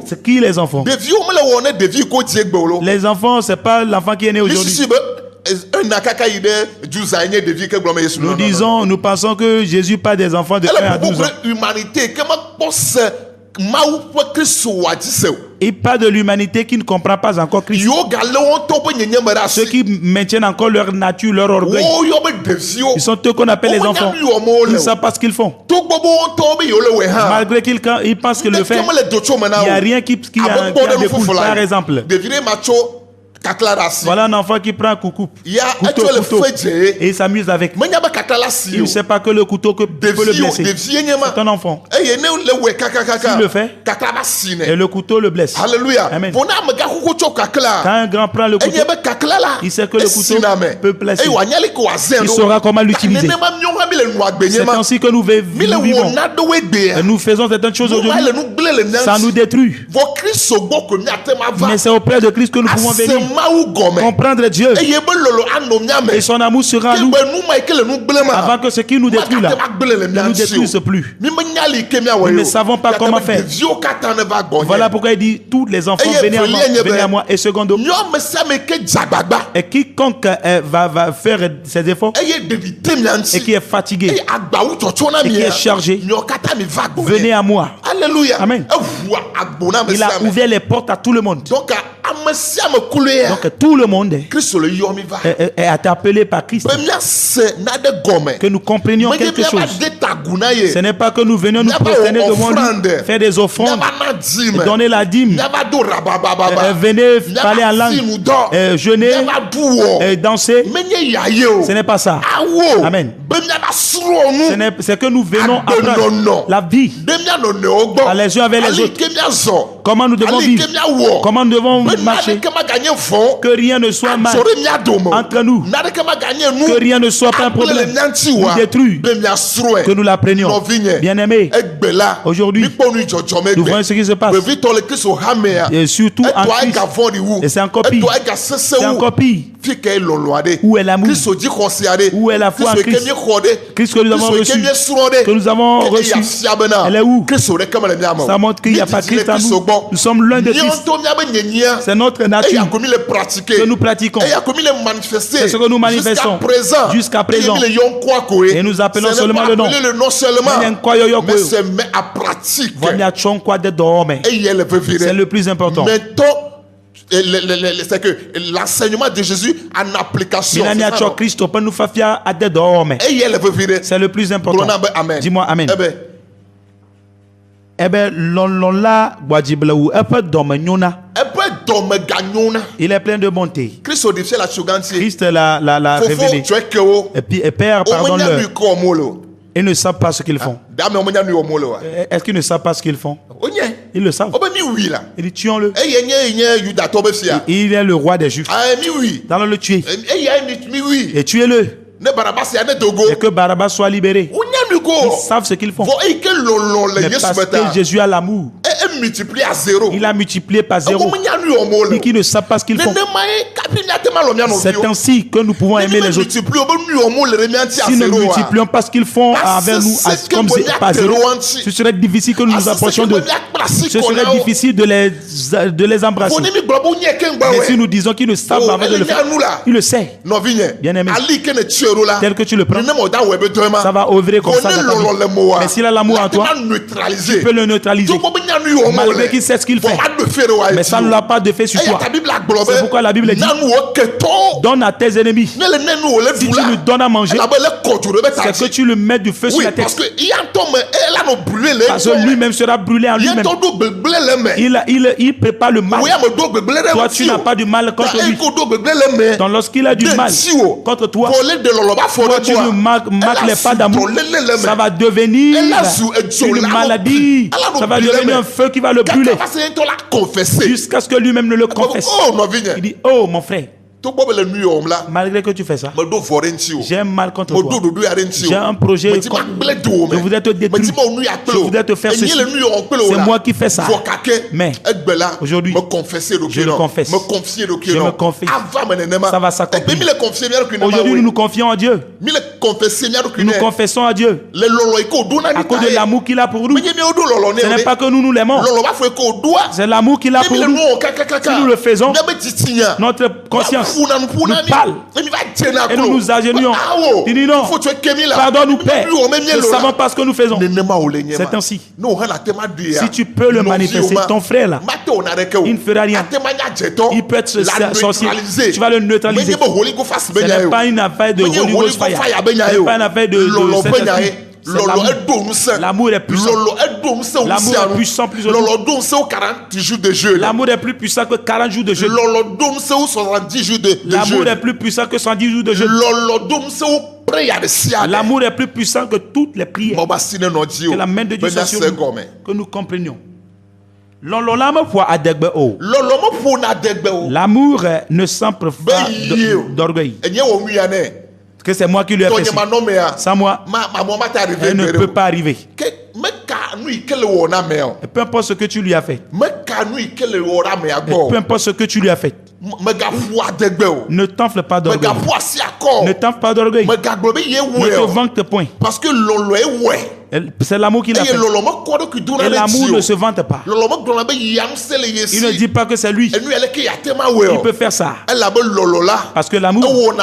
C'est qui les enfants? Les enfants, c'est pas l'enfant qui est né aujourd'hui. Nous pensons que Jésus parle des enfants de 1 à 12 ans. Il parle de l'humanité qui ne comprend pas encore Christ. Ceux qui maintiennent encore leur nature, leur orgueil. Ils sont eux qu'on appelle les enfants. Ils ne savent pas ce qu'ils font. Malgré qu'ils pensent qu'ils le font, il n'y a rien qui a découle. Par exemple, voilà un enfant qui prend un couteau et il s'amuse avec. Il ne sait pas que le couteau peut le blesser. C'est un enfant. S'il le fait, et le couteau le blesse. Alléluia. Amen. Quand un grand prend le couteau, il sait que le couteau peut blesser. Il saura comment l'utiliser. C'est ainsi que nous vivons. Et nous faisons certaines choses aujourd'hui. Ça nous détruit. Mais c'est auprès de Christ que nous pouvons venir. Comprendre Dieu et son amour sera en nous avant que ce qui nous détruit là ne nous détruise plus. Nous ne savons pas comment faire. Voilà pourquoi il dit tous les enfants venez à moi. Et secondo, et quiconque va faire ses efforts et qui est fatigué et qui est chargé, venez à moi. Alléluia. Amen. Il a ouvert les portes à tout le monde. Donc tout le monde est appelé par Christ. Que nous comprenions quelque chose. Ce n'est pas que nous venions nous prosterner devant lui, faire des offrandes, donner la dîme, venez parler en langue, jeûner, danser. Ce n'est pas ça. Amen. C'est que nous venons apprendre la vie les uns avec les autres. Comment nous devons vivre, comment nous devons marcher, que rien ne soit mal entre nous, que rien ne soit pas un problème ou détruit, que nous l'apprenions. Bien-aimés, aujourd'hui, nous voyons ce qui se passe. Et surtout en Christ. Et c'est encore pire. C'est encore pire. Où est l'amour? Où est la foi en Christ? Christ que nous avons reçu. Elle est où? Ça montre qu'il n'y a pas Christ en nous. Nous sommes loin de Christ. C'est notre nature que nous pratiquons. C'est ce que nous manifestons jusqu'à présent. Et nous appelons seulement le nom. Mais c'est à pratique. C'est le plus important. C'est que l'enseignement de Jésus en application. C'est le plus important. Dis-moi amen. Il est plein de bonté. Christ l'a révélé. Et puis, Père, pardonne-leur. Ils ne savent pas ce qu'ils font. Est-ce qu'ils ne savent pas ce qu'ils font? Ils le savent. Il dit tuons-le. Il est le roi des Juifs. Dans le tuer. Et tuez-le. Et que Barabbas soit libéré. Ils savent ce qu'ils font. Mais parce que Jésus a l'amour, il a multiplié par zéro. Et qui ne savent pas ce qu'ils font. C'est ainsi que nous pouvons aimer les autres. Si nous ne multiplions pas ce qu'ils font envers nous comme par zéro, ce serait difficile que nous nous approchions d'eux. Ce serait difficile de les embrasser. Mais si nous disons qu'ils ne savent pas de le faire, il le sait. Bien aimé, tel que tu le prends, ça va ouvrir comme ça dans ta vie. Mais s'il a l'amour en toi, tu peux le neutraliser. Malgré qu'il sait ce qu'il fait. Mais ça ne l'a pas de fait sur toi. C'est pourquoi la Bible dit: donne à tes ennemis. Si tu lui donnes à manger, c'est que tu le mets du feu sur la tête. Parce que lui-même sera brûlé en lui-même. Il prépare le mal. Toi, tu n'as pas du mal contre lui. Donc lorsqu'il a du mal contre toi, toi tu ne marques les pas d'amour, ça va devenir une maladie. Ça va devenir un feu qui va le brûler jusqu'à ce que lui-même ne le confesse. Il dit: oh mon frère, malgré que tu fais ça, j'ai un mal contre toi. J'ai un projet. Je voudrais te détruire. Je voudrais te faire ceci. C'est moi qui fais ça. Mais aujourd'hui, je le confesse. Je me confie. Ça va s'accomplir. Aujourd'hui, nous nous confions en Dieu. Nous confessons à Dieu à cause de l'amour qu'il a pour nous. Ce n'est pas que nous l'aimons, c'est l'amour qu'il a pour nous. Si nous le faisons, notre conscience nous parle et nous nous agenouillons. Il dit non, pardonne-nous Père, nous savons pas ce que nous faisons. C'est ainsi. Si tu peux le manifester, ton frère là, il ne fera rien. Il peut être sorcier, tu vas le neutraliser. Ce n'est pas une affaire de Holy Ghost fire, ce n'est pas une affaire de Saint-Esprit. L'amour est puissant. L'amour est puissant plus L'amour est plus puissant que 40 jours de jeûne. L'amour est plus puissant que 110 jours de jeûne. L'amour est plus puissant que toutes les prières. Que la main de Dieu soit sur nous, que nous comprenions. L'amour ne s'empare pas d'orgueil. Que c'est moi qui lui ai fait. Sans moi, elle ne peut pas arriver. Et peu importe ce que tu lui as fait. Peu importe ce que tu lui as fait. Ne t'enfle pas d'orgueil. Ne t'enfle pas d'orgueil. Ne te vante point. Parce que c'est l'amour qu'il a fait. Et l'amour ne se vante pas. Il ne dit pas que c'est lui. Il peut faire ça. Parce que l'amour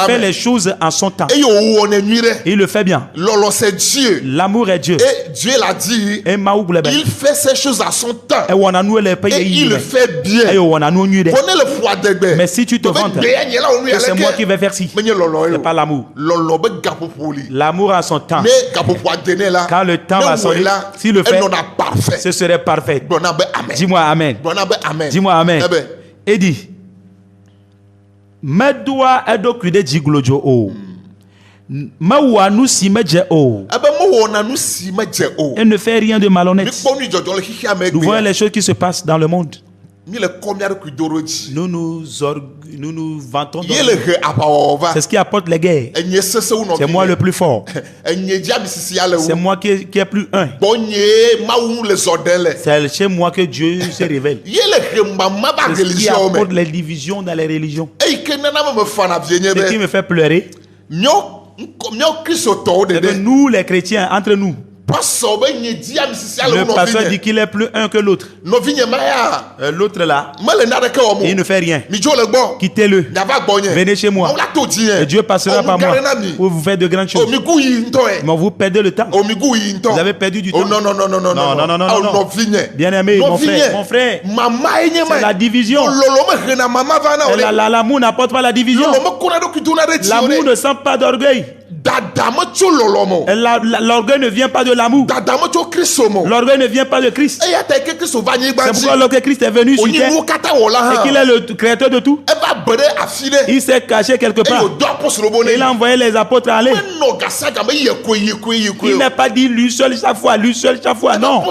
fait les choses en son temps. Et il le fait bien. L'amour est Dieu. Et Dieu l'a dit. Il fait ces choses à son temps. Et il le fait bien. Prenez le foi d'Egbe. Mais si tu te vantes que c'est moi qui vais faire ci, c'est pas l'amour. L'amour a son temps. Quand le temps va sonner, s'il le fait, ce serait parfait. Dis-moi amen. Dis-moi amen. Et dis, Medua edo kude jiglojo o. Mawa nous si medje o. Et ne fait rien de malhonnête. Nous voyons les choses qui se passent dans le monde. Nous nous vantons. C'est ce qui apporte les guerres. C'est moi le plus fort. C'est moi qui est plus un. C'est chez moi que Dieu se révèle. C'est ce qui apporte les divisions dans les religions. Ce qui me fait pleurer, c'est que nous les chrétiens, entre nous, le pasteur dit qu'il est plus un que l'autre. L'autre là, il ne fait rien. Quittez-le. Venez chez moi. Et Dieu passera par moi pour vous faire de grandes choses. Mais vous perdez le temps. Vous avez perdu du temps. Non. Bien aimé, mon frère. C'est la division. L'amour n'apporte pas la division. L'amour ne sent pas d'orgueil. L'orgueil ne vient pas de l'amour. L'orgueil ne vient pas de Christ. C'est pourquoi lorsque Christ est venu sur terre et qu'il est le créateur de tout, il s'est caché quelque part. Il a envoyé les apôtres aller. Il n'a pas dit lui seul chaque fois, non.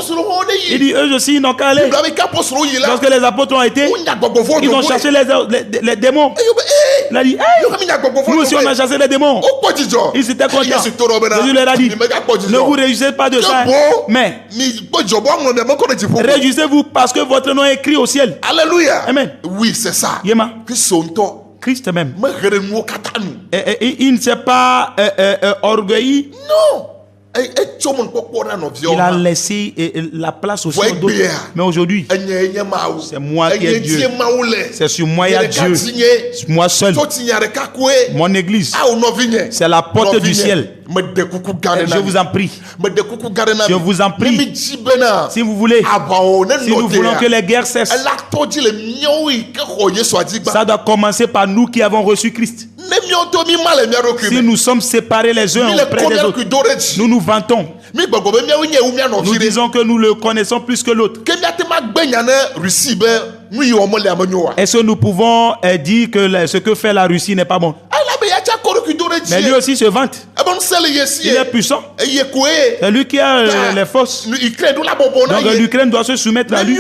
Il dit eux aussi ils n'ont qu'à aller. Lorsque les apôtres ont été, ils ont cherché les démons. Il a dit nous aussi on a chassé les démons. Ils étaient contents. Jésus leur a dit, ne vous réjouissez pas de ça, mais réjouissez-vous parce que votre nom est écrit au ciel. Alléluia. Amen. Oui, c'est ça. Christ même. Et il ne s'est pas orgueilli. Non. Il a laissé la place aussi aux autres. Mais aujourd'hui, c'est moi qui ai Dieu. C'est sur moi il y a Dieu. Sur moi seul. Mon église, c'est la porte du ciel. Et je vous en prie. Je vous en prie. Si vous voulez, si nous voulons que les guerres cessent, ça doit commencer par nous qui avons reçu Christ. Si nous sommes séparés les uns auprès des autres, nous nous vantons. Nous disons que nous le connaissons plus que l'autre. Est-ce que nous pouvons dire que ce que fait la Russie n'est pas bon? Mais lui aussi se vante. Il est puissant. C'est lui qui a les forces. Donc l'Ukraine doit se soumettre à lui.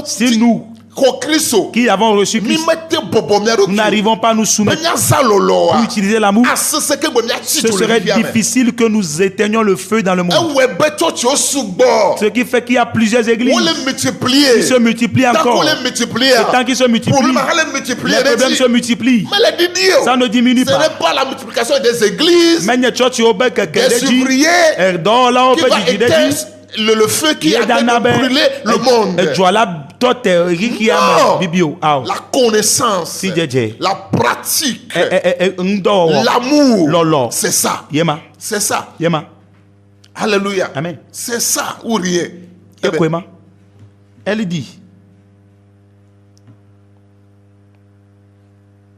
Si nous ko Kristo qui avons reçu mi Christ, mete bobo mia do nous n'arrivons pas à nous soumettre menya zalolo pour utiliser l'amour. asese ke bo mia Ce chito serait le fiame difficile que nous éteignions le feu dans le monde. ewe beto ti o sugbo Ce qui fait qu'il y a plusieurs églises on les multiplier qui se multiplient tant qu'on encore. les multiplier Et tant qu'ils se multiplient, problème à les multiplier les problèmes se multiplient. mais les didier Ça ne diminue ce pas. n'est pas la multiplication des églises Mais church obe que des ouvriers dans là on qui peut va dire éteindre le feu qui a brûlé le monde. Non. La connaissance, la pratique, l'amour, c'est ça. C'est ça. Alléluia. Amen. C'est ça ou rien. Elle dit,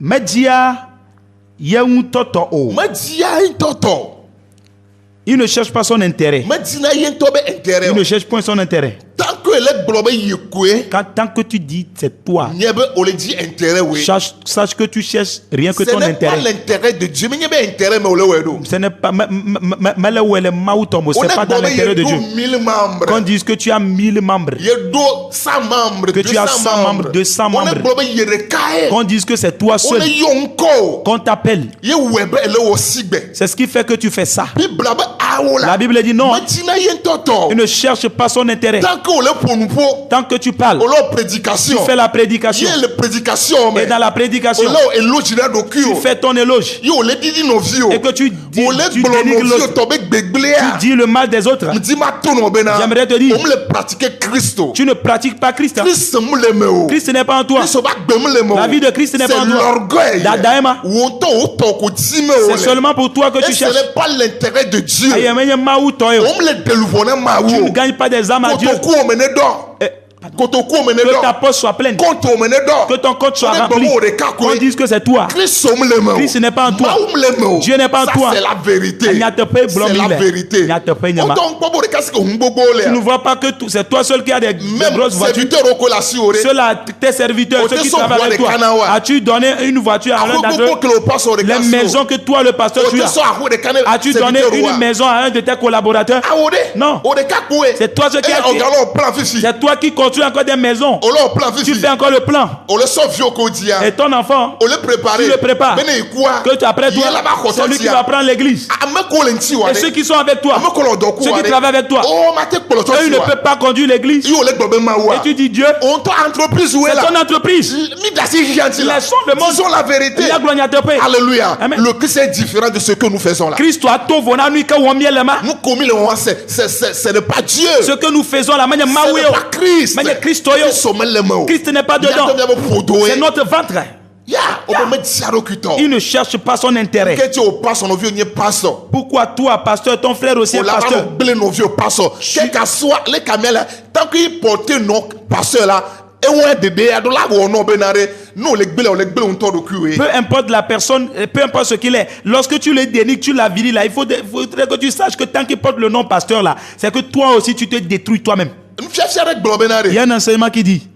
Media Yeun Toto O. Il ne cherche pas son intérêt. Il ne cherche point son intérêt. Tant que tu dis c'est toi, sache que tu cherches rien que ton intérêt. Ce n'est pas l'intérêt de Dieu, mais ce n'est pas c'est pas dans l'intérêt de Dieu. Qu'on dise que tu as 1000 membres, que tu as 100 membres, 200 membres, qu'on dise que c'est toi seul, qu'on t'appelle. C'est ce qui fait que tu fais ça. La Bible dit non. Il ne cherche pas son intérêt. Tant que tu parles, tu fais la prédication. Et dans la prédication, tu fais ton éloge. Et que tu dis le mal des autres. J'aimerais te dire, tu ne pratiques pas Christ. Christ n'est pas en toi. La vie de Christ n'est pas en toi. C'est seulement pour toi que tu cherches. Ce n'est pas l'intérêt de Dieu. Tu ne gagnes pas des âmes à Dieu. Que ta poche soit pleine, que ton compte soit rempli, qu'on dise que c'est toi. Christ n'est pas en toi. Dieu n'est pas en toi. C'est la vérité. C'est la vérité. Tu ne vois pas que c'est toi seul qui a des grosses voitures. Ceux-là, tes serviteurs, ceux qui travaillent avec toi. As-tu donné une voiture à l'un d'entre eux? Les maisons que toi, le pasteur, tu as. As-tu donné une maison à un de tes collaborateurs? Non. C'est toi qui as. C'est toi qui construis encore des maisons. Tu fais encore le plan. Et ton enfant, tu le prépares. Que après toi, c'est lui qui va prendre l'église. Et ceux qui sont avec toi, ceux qui travaillent avec toi, eux, ils ne peuvent pas conduire l'église. Et tu dis Dieu, c'est ton entreprise. Laissons le monde. Disons la vérité. Alléluia. Le Christ est différent de ce que nous faisons là. Nous commis ce n'est pas Dieu. Ce que nous faisons là, ce n'est pas Christ. Christ n'est pas dedans. C'est notre ventre. Il ne cherche pas son intérêt. Pourquoi toi, pasteur, ton frère aussi est pasteur? Quel que soit les camels, tant qu'ils portent nos pasteurs là, peu importe la personne, peu importe ce qu'il est, lorsque tu le dénigres, tu la vilifies là, il faudrait que tu saches que tant qu'il porte le nom pasteur là, c'est que toi aussi tu te détruis toi-même. Il y a un enseignement qui dit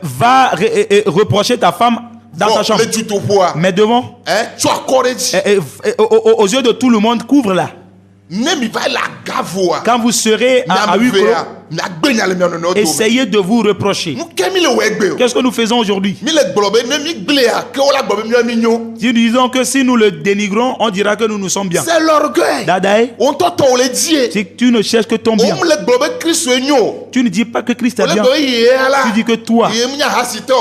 va reprocher ta femme dans ta chambre, mais devant, aux yeux de tout le monde, couvre-la. Quand vous serez à huis clos, essayez de vous reprocher. Qu'est-ce que nous faisons aujourd'hui? Nous disons que si nous le dénigrons, on dira que nous nous sommes bien. C'est l'orgueil. Si tu ne cherches que ton bien, tu ne dis pas que Christ est bien. Tu dis que toi,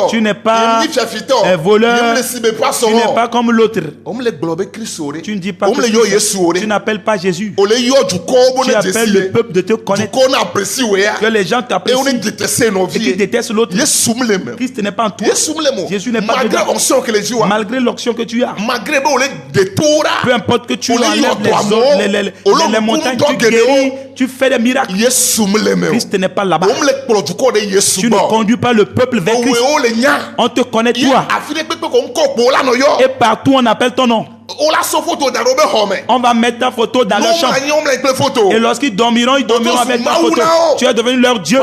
tu n'es pas un voleur, tu n'es pas comme l'autre. Tu ne dis pas que tu n'appelles pas Jésus. Tu appelles le peuple de te connaître, que les gens t'apprécient et qui détestent l'autre. Christ n'est pas en toi. Jésus n'est pas dedans. Malgré l'onction que tu as, peu importe que tu enlèves les montagnes, tu guéris, tu fais des miracles, Christ n'est pas là-bas. Tu ne conduis pas le peuple vers Christ. On te connaît toi, et partout on appelle ton nom. on la so photo dans Robert Home. On va mettre ta photo dans leur chambre. On met les photos. Et lorsqu'ils dormiront, ils dormiront avec ta photo. Tu es devenu leur Dieu.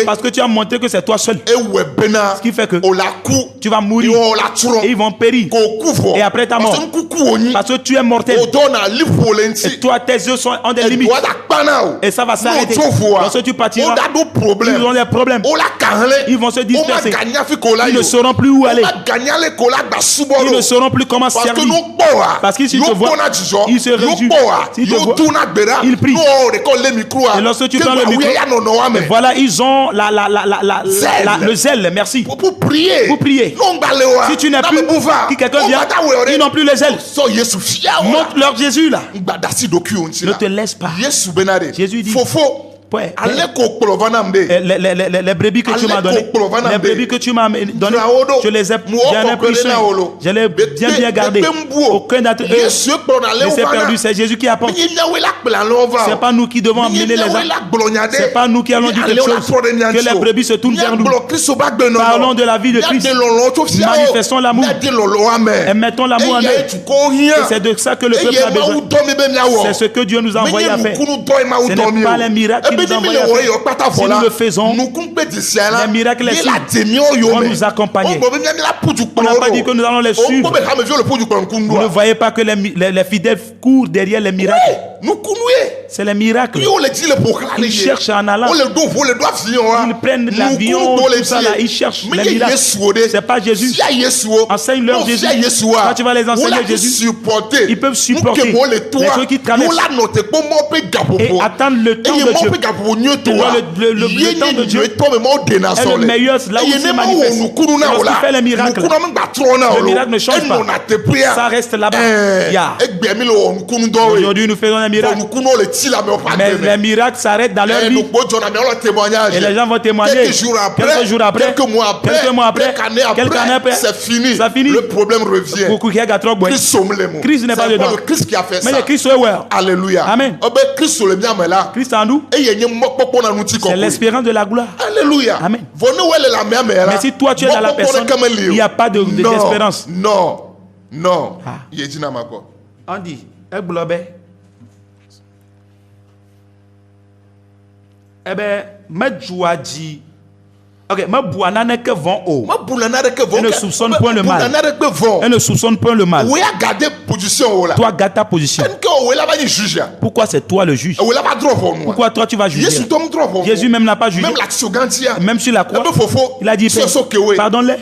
Parce que tu as montré que c'est toi seul. Ce qui fait que tu vas mourir. Et ils vont périr. Et après ta mort, parce que tu es mortel. Et toi, tes yeux ont des limites. Et ça va s'arrêter. Lorsque tu partiras, ils auront des problèmes. Ils vont se disperser. Ils ne sauront plus où aller. Ils ne sauront plus comment servir. Parce qu'ils te voient, ils se réjouissent. S'ils te voient, ils prient. Et lorsque tu prends le micro, et voilà, ils ont le zèle. Merci. Pour prier. Si tu n'es plus, si quelqu'un vient, ils n'ont plus le zèle. Montre leur Jésus là. Ne te laisse pas. Jésus dit, ouais, les brebis que tu m'as données, je les ai bien pris soin. Je les ai bien gardées. Aucun d'entre eux ne s'est perdu. C'est Jésus qui apporte. C'est pas nous qui devons emmener les âmes. C'est pas nous qui allons dire quelque chose. Que les brebis se tournent vers nous. Parlons de la vie de Christ. Manifestons l'amour. Et mettons l'amour en eux. Et c'est de ça que le peuple a besoin. C'est ce que Dieu nous a envoyé à faire. Ce n'est pas les miracles qui nous envoie à faire. Si nous le faisons, les miracles, les signes vont nous accompagner. On n'a pas dit que nous allons les suivre. Vous ne voyez pas que les fidèles courent derrière les miracles. C'est les miracles. Ils cherchent en allant. Ils prennent l'avion, tout ça là. Ils cherchent les miracles. C'est pas Jésus. Enseigne-leur Jésus. Quand tu vas les enseigner Jésus, ils peuvent supporter les choses qui traversent et attendre le temps de Dieu. Le temps de Dieu est le meilleur là où il se manifeste. Lorsqu'il fait les miracles, le miracle ne change pas. Ça reste là-bas. Aujourd'hui, nous faisons des miracles. Mais les miracles s'arrêtent dans leur vie. Et les gens vont témoigner. Quelques jours après, quelques mois après, quelques années après, c'est fini. Ça finit. Le problème revient. Christ n'est pas dedans. Christ qui a fait ça. Mais Christ est là. Alléluia. Amen. Christ en nous. C'est l'espérance de la gloire. Alléluia. Amen. Mais si toi tu es dans la personne, il n'y a pas d'espérance. Non. On dit, Eglobé. Eh bien, Medjouadji. Ok, elle ne soupçonne point le mal. Elle ne soupçonne point le mal. Toi, garde ta position. Pourquoi c'est toi le juge? Pourquoi toi tu vas juger? Jésus même n'a pas jugé. Même sur la croix, il a dit pardonne-les.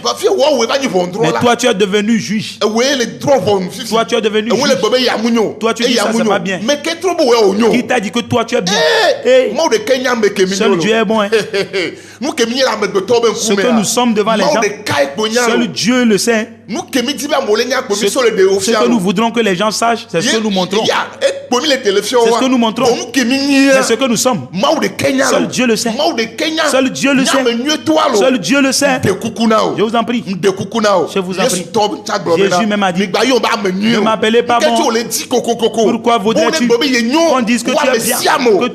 Mais toi tu es devenu juge. Toi tu es devenu juge. Toi tu dis ça c'est pas bien. Qui t'a dit que toi tu es bien? Seul Dieu est bon. Ce que nous sommes devant les gens, seul Dieu le sait. Ce que nous voudrons que les gens sachent, c'est ce que nous montrons. C'est ce que nous montrons. C'est ce que nous sommes. Seul Dieu le sait. Seul Dieu le sait. Seul Dieu le sait. Je vous en prie. Je vous en prie. Jésus même a dit, ne m'appelez pas bon. Pourquoi voudrais-tu qu'on dise que tu es bien,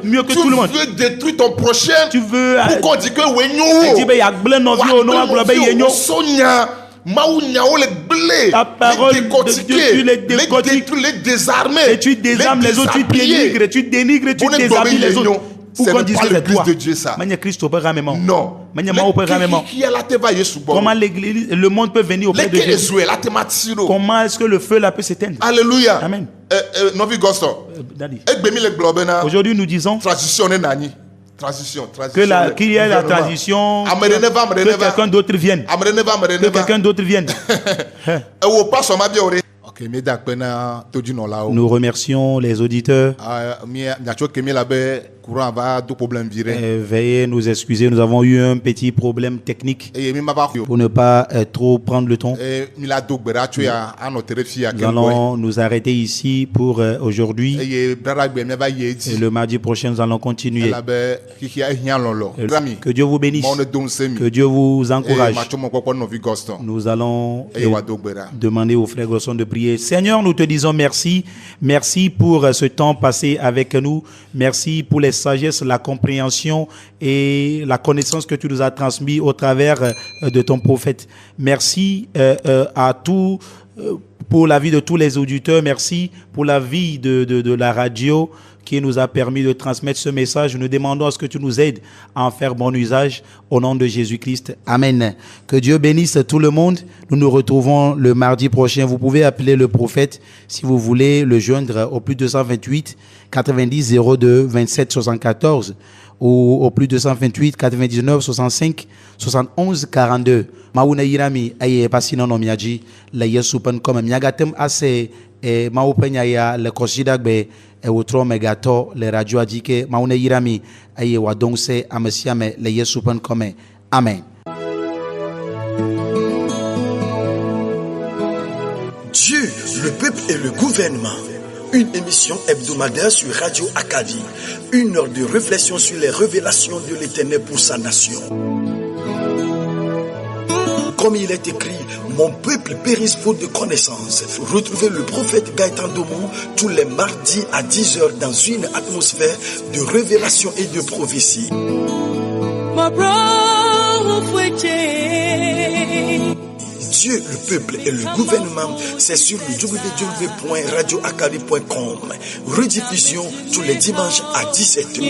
mieux que tout le monde? Tu veux détruire ton prochain. Tu veux pourquoi on dit que ta parole de Dieu, tu les décortiques, les désarmer, et tu désarmes les autres, tu dénigres, tu déshabilles les autres. Pourquoi dire que c'est toi? Non. Comment l'église, le monde peut venir auprès de Dieu? Comment est-ce que le feu là peut s'éteindre? Alléluia. Amen. Aujourd'hui nous disons qu'il y a la transition, que quelqu'un d'autre vienne. Que quelqu'un d'autre vienne. Nous remercions les auditeurs. Veuillez nous excuser, nous avons eu un petit problème technique pour ne pas trop prendre le temps. Nous allons nous arrêter ici pour aujourd'hui. Et le mardi prochain, nous allons continuer. Que Dieu vous bénisse. Que Dieu vous encourage. Nous allons demander aux frères Gosson de prier. Seigneur, nous te disons merci. Merci pour ce temps passé avec nous. Merci pour les sagesse, la compréhension et la connaissance que tu nous as transmis au travers de ton prophète. Merci à tous pour la vie de tous les auditeurs. Merci pour la vie de la radio qui nous a permis de transmettre ce message. Nous demandons à ce que tu nous aides à en faire bon usage au nom de Jésus-Christ. Amen. Que Dieu bénisse tout le monde. Nous nous retrouvons le mardi prochain. Vous pouvez appeler le prophète si vous voulez le joindre au plus 228 90 02 27 74 ou au plus 228 99 65 71 42. Mauna yirami aye pasino no miaji la yesu pen comme miagatem ase e maupenya ya le kosidagbe e wotro megato le radio adike mauna yirami aye wadongse amesiame le yesu pen comme amen. Dieu, le peuple et le gouvernement. Une émission hebdomadaire sur Radio Akavi. 1 heure de réflexion sur les révélations de l'Éternel pour sa nation. Comme il est écrit, mon peuple périsse faute de connaissances. Retrouvez le prophète Gaëtan Domon tous les mardis à 10h dans une atmosphère de révélation et de prophétie. Dieu, le peuple et le gouvernement, c'est sur le www.radioakari.com. Rediffusion tous les dimanches à 17h.